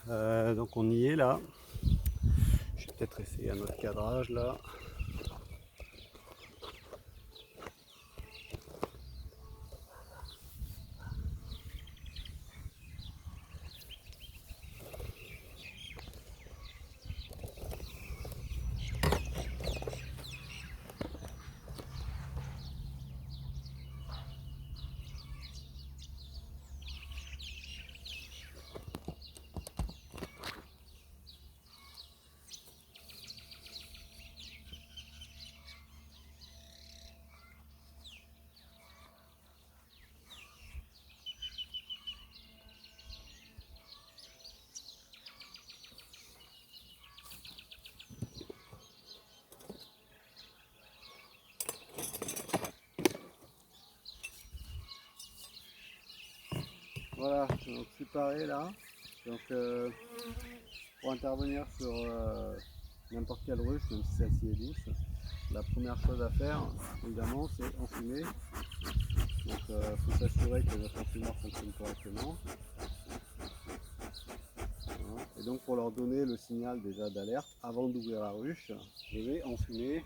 Donc on y est là. Je vais peut-être essayer un autre cadrage là. Voilà, donc je suis paré là. Donc pour intervenir sur n'importe quelle ruche, même si celle-ci est douce, la première chose à faire, évidemment, c'est enfumer. Donc il faut s'assurer que notre enfumeur fonctionne correctement. Voilà. Et donc pour leur donner le signal déjà d'alerte, avant d'ouvrir la ruche, je vais enfumer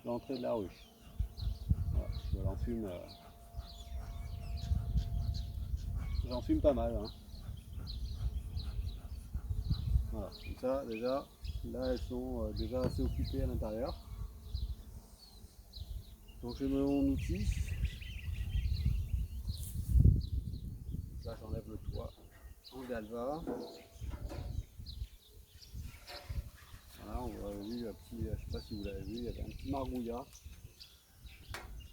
l'entrée de la ruche. Voilà, je l'enfume. J'enfume pas mal. Hein. Voilà, comme ça déjà, là elles sont déjà assez occupées à l'intérieur. Donc je mets mon outil. Là j'enlève le toit en galva. Voilà, on a vu un petit, je sais pas si vous l'avez vu, il y avait un petit margouillat,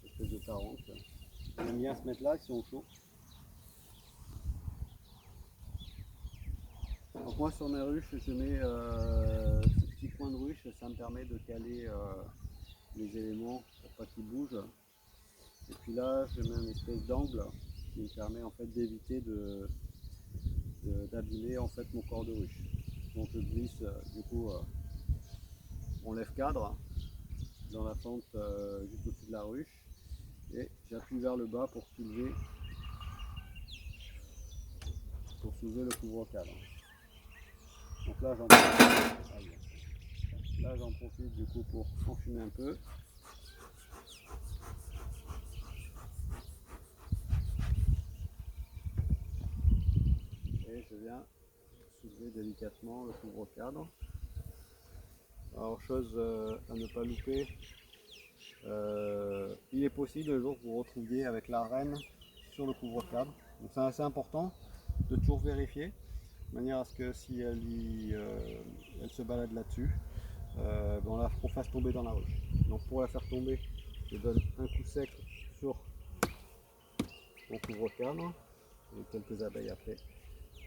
une espèce de tarente. Ils aiment bien se mettre là, ils sont chauds. Donc moi sur mes ruches, je mets ce petit coin de ruche, ça me permet de caler les éléments pour pas qu'ils bougent. Et puis là, je mets une espèce d'angle qui me permet en fait d'éviter d'abîmer en fait mon corps de ruche. Donc je glisse du coup mon lève-cadre dans la fente juste au-dessus de la ruche et j'appuie vers le bas pour soulever le couvre-cadre. Donc là j'en profite du coup pour enfumer un peu. Et je viens soulever délicatement le couvre-cadre. Alors chose à ne pas louper, il est possible un jour que vous retrouviez avec la reine sur le couvre-cadre. Donc c'est assez important de toujours vérifier, de manière à ce que si elle se balade là-dessus, on la fasse tomber dans la ruche. Donc pour la faire tomber, je donne un coup sec sur mon couvre-cadre et quelques abeilles après,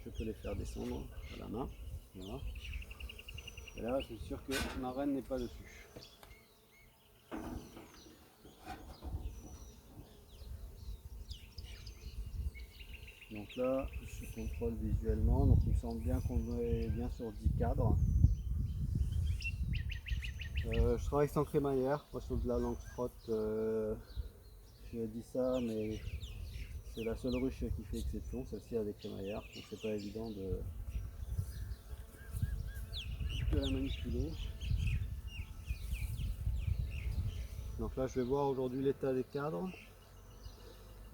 je peux les faire descendre à la main. Voilà. Et là, je suis sûr que ma reine n'est pas dessus. Donc là, je contrôle visuellement, donc il me semble bien qu'on est bien sur 10 cadres. Je travaille sans crémaillère, moi sur de la Langstroth, j'ai dit ça, mais c'est la seule ruche qui fait exception, celle-ci a des crémaillères, donc c'est pas évident de la manipuler. Donc là je vais voir aujourd'hui l'état des cadres.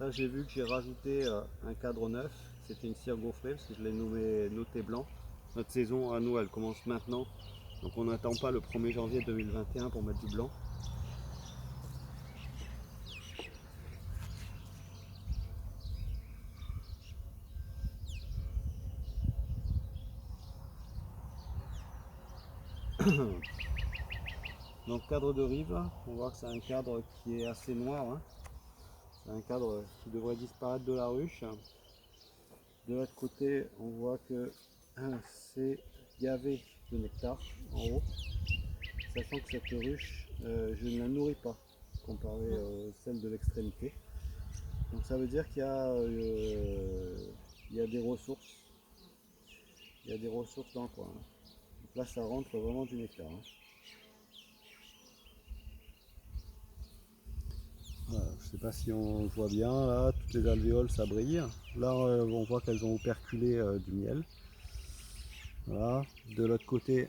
Là j'ai vu que j'ai rajouté un cadre neuf, c'était une cire gaufrée parce que je l'ai noté blanc. Notre saison à nous elle commence maintenant, donc on n'attend pas le 1er janvier 2021 pour mettre du blanc. Donc cadre de rive, on voit que c'est un cadre qui est assez noir. Hein. C'est un cadre qui devrait disparaître de la ruche. De l'autre côté, on voit que c'est gavé de nectar en haut, sachant que cette ruche, je ne la nourris pas comparé à celle de l'extrémité. Donc ça veut dire qu'il y a des ressources. Il y a des ressources dans le coin. Donc là, ça rentre vraiment du nectar. Hein. Voilà, je ne sais pas si on voit bien, là, toutes les alvéoles, ça brille. Là, on voit qu'elles ont operculé du miel. Voilà. De l'autre côté,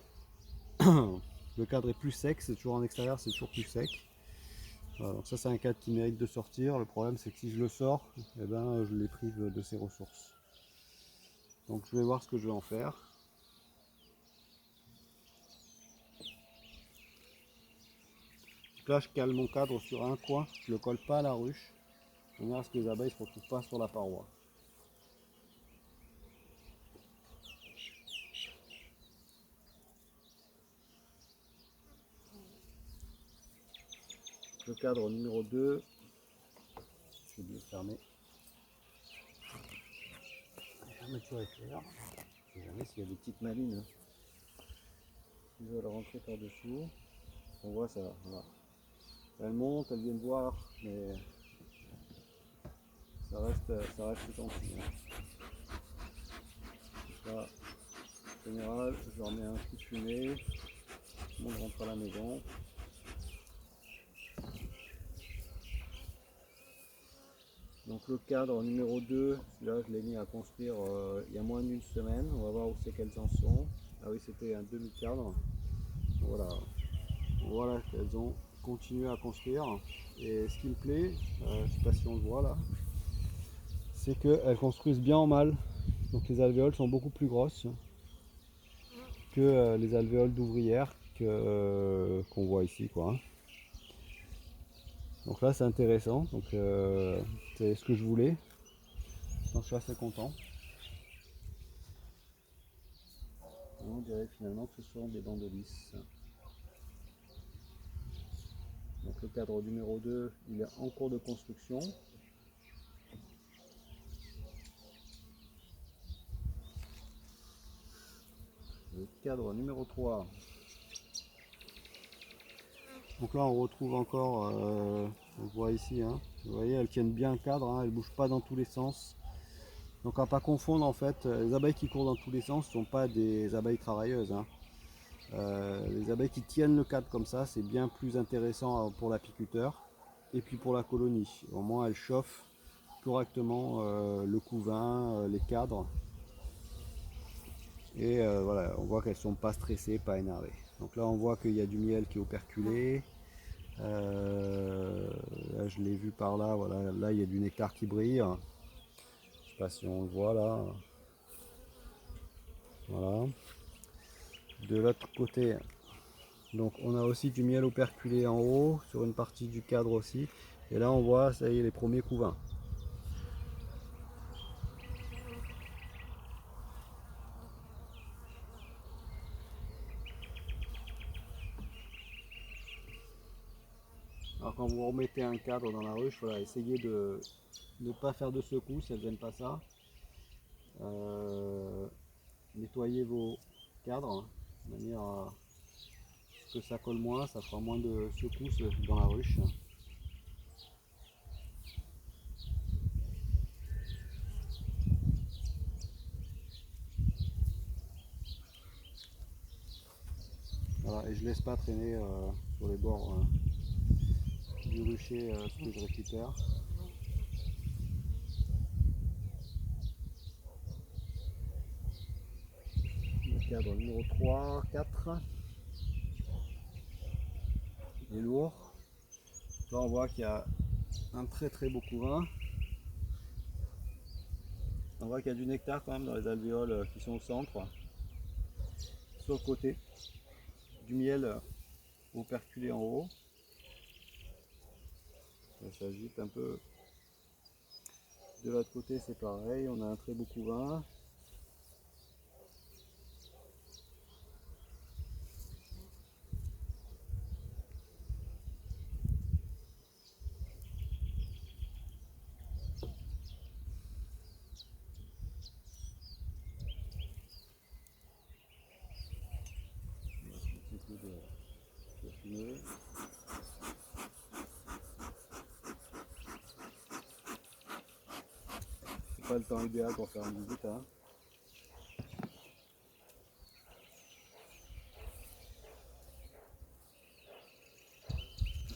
le cadre est plus sec, c'est toujours en extérieur, c'est toujours plus sec. Voilà, donc ça c'est un cadre qui mérite de sortir. Le problème c'est que si je le sors, eh ben, je les prive de ses ressources. Donc je vais voir ce que je vais en faire. Donc là je cale mon cadre sur un coin, je ne le colle pas à la ruche, de manière à ce que les abeilles ne se retrouvent pas sur la paroi. Le cadre numéro 2, je vais bien fermer. La fermeture est claire. Je ne sais jamais s'il y a des petites malines qui veulent rentrer par-dessous. On voit ça, voilà. Elles montent, elles viennent voir, mais ça reste gentil. Là, en général, je leur mets un coup de fumée, tout le monde rentre à la maison. Donc le cadre numéro 2, celui-là je l'ai mis à construire il y a moins d'une semaine. On va voir où c'est qu'elles en sont. Ah oui, c'était un demi-cadre. Voilà, voilà qu'elles ont continué à construire. Et ce qui me plaît, je ne sais pas si on le voit là, c'est qu'elles construisent bien en mâle. Donc les alvéoles sont beaucoup plus grosses que les alvéoles d'ouvrières qu'on voit ici, quoi. Donc là c'est intéressant, donc c'est ce que je voulais, donc je suis assez content. On dirait finalement que ce sont des bancs de lys. Donc le cadre numéro 2, il est en cours de construction. Le cadre numéro 3. Donc là on retrouve encore, on voit ici, hein, vous voyez elles tiennent bien le cadre, hein, elles ne bougent pas dans tous les sens. Donc à ne pas confondre en fait, les abeilles qui courent dans tous les sens ne sont pas des abeilles travailleuses. Hein. Les abeilles qui tiennent le cadre comme ça, c'est bien plus intéressant pour l'apiculteur et puis pour la colonie. Au moins elles chauffent correctement le couvain, les cadres. Et voilà, on voit qu'elles ne sont pas stressées, pas énervées. Donc là on voit qu'il y a du miel qui est operculé. Là je l'ai vu par là, voilà, là il y a du nectar qui brille. Je ne sais pas si on le voit là. Voilà. De l'autre côté, donc on a aussi du miel operculé en haut, sur une partie du cadre aussi. Et là on voit, ça y est, les premiers couvains. Alors quand vous remettez un cadre dans la ruche, voilà, essayez de ne pas faire de secousses, elles n'aiment pas ça. Nettoyez vos cadres, hein, de manière à ce que ça colle moins, ça fera moins de secousses dans la ruche. Voilà, et je laisse pas traîner sur les bords du rucher ce que je récupère. Le cadre numéro 3, 4 est lourd. Là on voit qu'il y a un très beau couvain. On voit qu'il y a du nectar quand même dans les alvéoles qui sont au centre. Sur le côté, du miel operculé en haut. Ça s'agite un peu. De l'autre côté c'est pareil, on a un très beau couvain. De fumée. C'est pas le temps idéal pour faire une visite. Hein.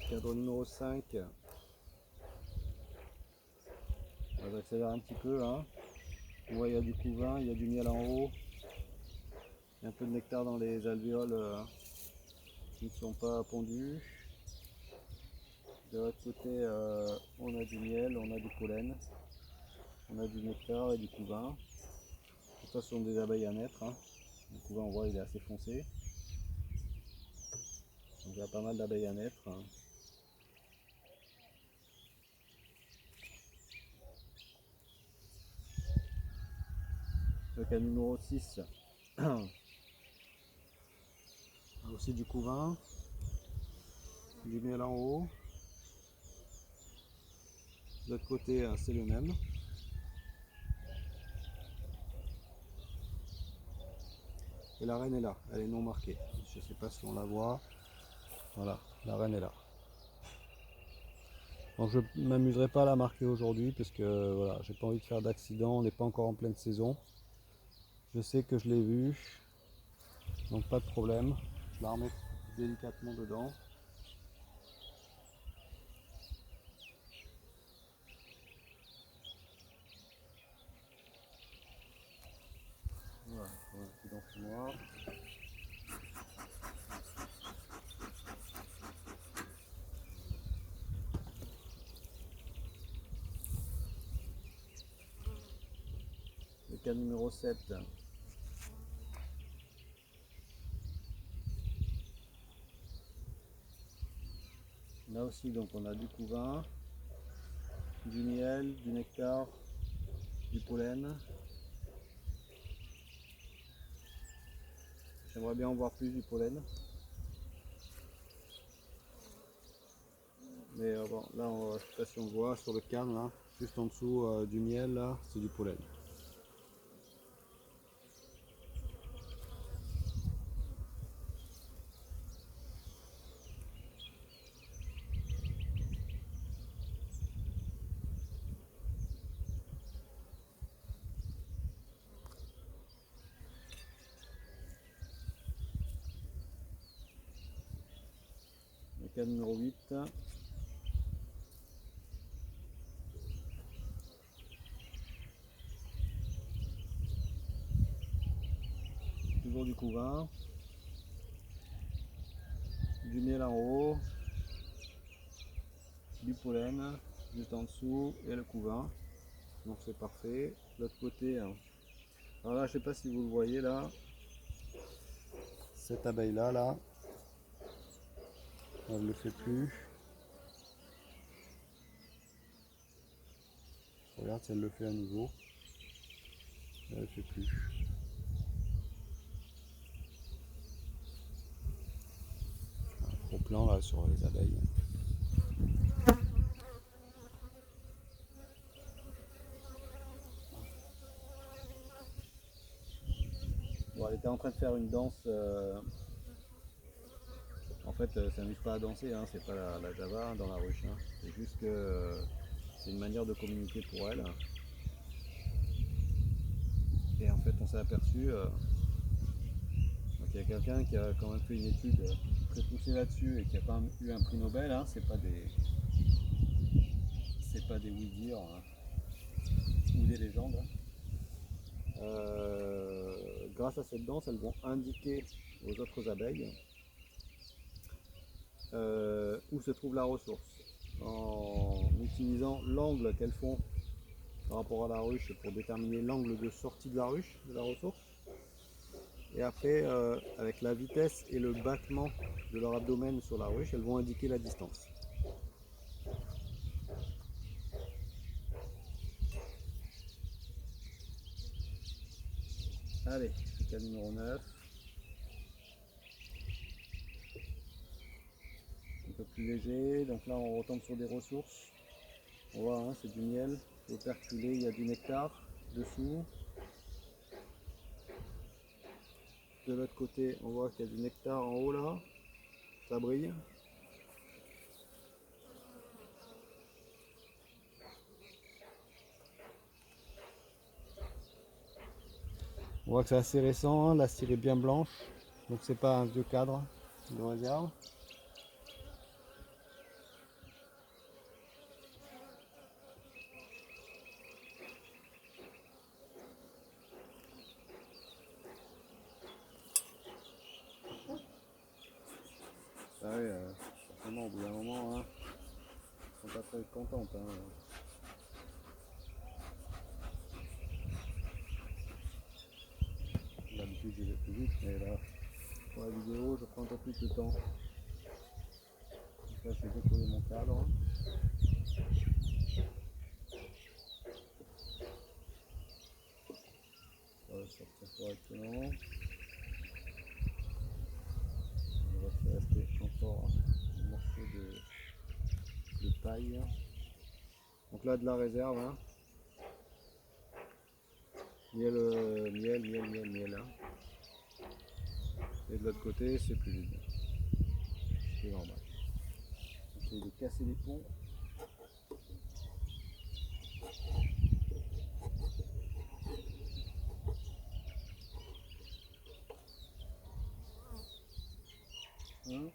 Cadre numéro 5. J'accélère un petit peu. Hein. On voit il y a du couvain, il y a du miel en haut. Il y a un peu de nectar dans les alvéoles qui ne sont pas pondus. De l'autre côté, on a du miel, on a du pollen, on a du nectar et du couvain. Tout ça, ce sont des abeilles à naître. Hein. Le couvain, on voit, il est assez foncé. Donc il y a pas mal d'abeilles à naître. Hein. Le cas numéro 6, aussi du couvain, du miel en haut. De l'autre côté, c'est le même. Et la reine est là, elle est non marquée. Je ne sais pas si on la voit. Voilà, la reine est là. Donc je ne m'amuserai pas à la marquer aujourd'hui parce que voilà, j'ai pas envie de faire d'accident, on n'est pas encore en pleine saison. Je sais que je l'ai vue, donc pas de problème. Je la remets délicatement dedans. Voilà, on a un petit d'enfumoir. Le cas numéro 7. Là aussi, donc on a du couvain, du miel, du nectar, du pollen. J'aimerais bien en voir plus du pollen. Mais bon, là, je ne sais pas si on voit sur le cadre, là, juste en dessous du miel, là, c'est du pollen. Le cas numéro 8. Toujours du couvain, du miel en haut, du pollen juste en dessous et le couvain. Donc c'est parfait. L'autre côté, hein. Alors là, je sais pas si vous le voyez là, cette abeille là, elle ne le fait plus. Regarde si elle le fait à nouveau. Elle ne le fait plus. Un gros plan là sur les abeilles. Bon, elle était en train de faire une danse. En fait, ça n'amuse pas à danser, hein, c'est pas la Java dans la ruche. Hein. C'est juste que c'est une manière de communiquer pour elle. Et en fait, on s'est aperçu. Donc il y a quelqu'un qui a quand même fait une étude très poussée là-dessus et qui a quand même eu un prix Nobel. Hein, c'est pas des oui-dire hein, ou des légendes. Hein. Grâce à cette danse, elles vont indiquer aux autres abeilles où se trouve la ressource en utilisant l'angle qu'elles font par rapport à la ruche pour déterminer l'angle de sortie de la ruche, de la ressource. Et après, avec la vitesse et le battement de leur abdomen sur la ruche, elles vont indiquer la distance. Allez, le cas numéro 9. Un peu plus léger, donc là on retombe sur des ressources. On voit, hein, c'est du miel, operculé, il y a du nectar dessous. De l'autre côté, on voit qu'il y a du nectar en haut là, ça brille. On voit que c'est assez récent, hein, la cire est bien blanche, donc c'est pas un vieux cadre de réserve. peut être contente. Hein. D'habitude je vais plus vite, mais là pour la vidéo je prends un peu plus de temps. Donc là je vais décoller mon cadre. Ça va sortir correctement. Il va se rester encore un morceau de paille. Donc là de la réserve. Hein. Miel. Hein. Et de l'autre côté, c'est plus vide. C'est normal. J'essaie de casser les ponts. Hein.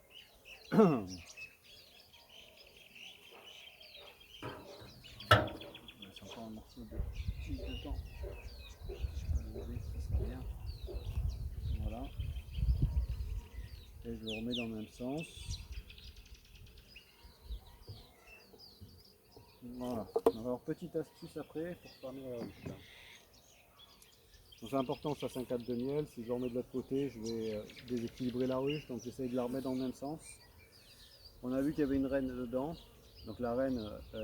C'est encore un morceau de tige de temps. Ça sera bien. Voilà. Et je le remets dans le même sens. Voilà. Alors petite astuce après pour fermer la ruche. C'est important que ça s'encadre de miel. Si je le remets de l'autre côté, je vais déséquilibrer la ruche. Donc j'essaye de la remettre dans le même sens. On a vu qu'il y avait une reine dedans. Donc la reine, on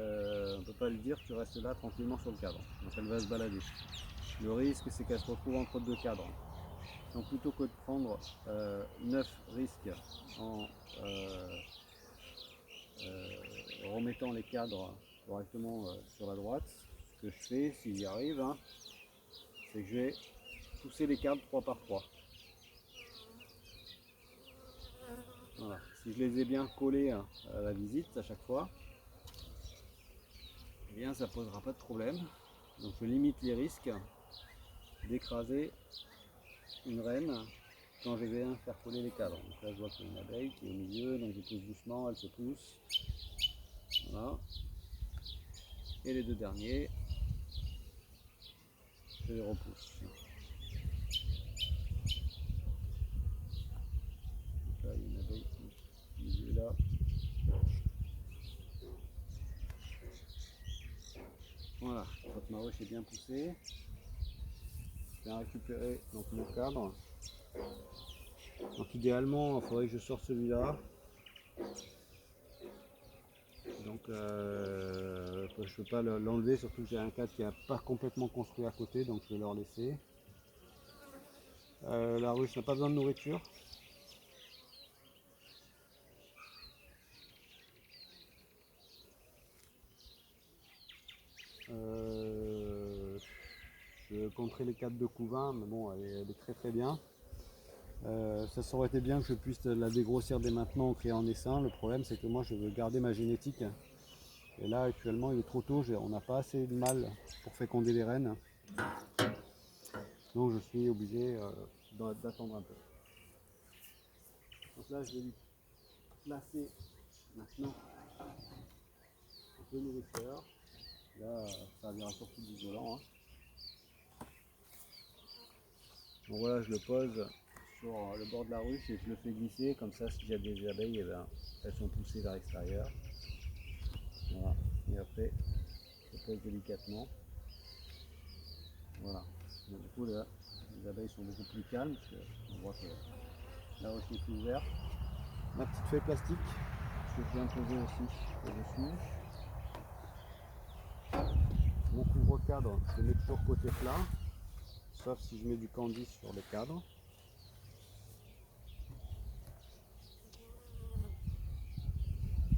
ne peut pas lui dire, tu restes là tranquillement sur le cadre. Donc elle va se balader. Le risque, c'est qu'elle se retrouve entre deux cadres. Donc plutôt que de prendre 9 risques en remettant les cadres correctement sur la droite, ce que je fais, s'il y arrive, hein, c'est que je vais pousser les cadres 3 par 3. Voilà. Si je les ai bien collés à la visite à chaque fois, eh bien ça ne posera pas de problème. Donc je limite les risques d'écraser une reine quand je vais faire coller les cadres. Donc là je vois qu'il y a une abeille qui est au milieu, donc je pousse doucement, elle se pousse. Voilà. Et les deux derniers, je les repousse. Donc là il y a une abeille qui est au milieu là. Voilà, quand ma ruche est bien poussée, je vais récupérer donc mon cadre. Donc idéalement, il faudrait que je sorte celui-là. Donc je ne peux pas l'enlever, surtout que j'ai un cadre qui n'est pas complètement construit à côté, donc je vais leur laisser. La ruche n'a pas besoin de nourriture. Je compterai les cadres de couvain, mais bon, elle est très très bien. Ça aurait été bien que je puisse la dégrossir dès maintenant en créant en essaim. Le problème, c'est que moi, je veux garder ma génétique. Et là, actuellement, il est trop tôt. On n'a pas assez de mâles pour féconder les reines. Donc, je suis obligé d'attendre un peu. Donc là, je vais lui placer maintenant un peu de nourriture. Là, ça servira surtout d'isolant. Hein. Donc voilà, je le pose sur le bord de la ruche et je le fais glisser. Comme ça, si j'ai des abeilles, eh ben, elles sont poussées vers l'extérieur. Voilà. Et après, je pose délicatement. Voilà. Donc, du coup, là, les abeilles sont beaucoup plus calmes parce qu'on voit que la ruche n'est plus ouverte. Ma petite feuille plastique que je viens poser aussi au-dessus. Mon couvre-cadre, je le mets toujours côté plat, sauf si je mets du candice sur le cadre.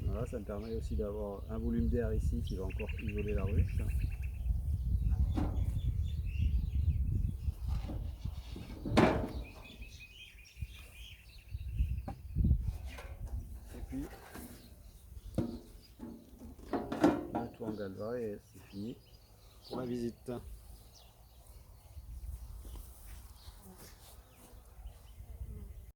Voilà, ça me permet aussi d'avoir un volume d'air ici qui va encore isoler la ruche. Et puis, le toit en galva et c'est fini pour la visite.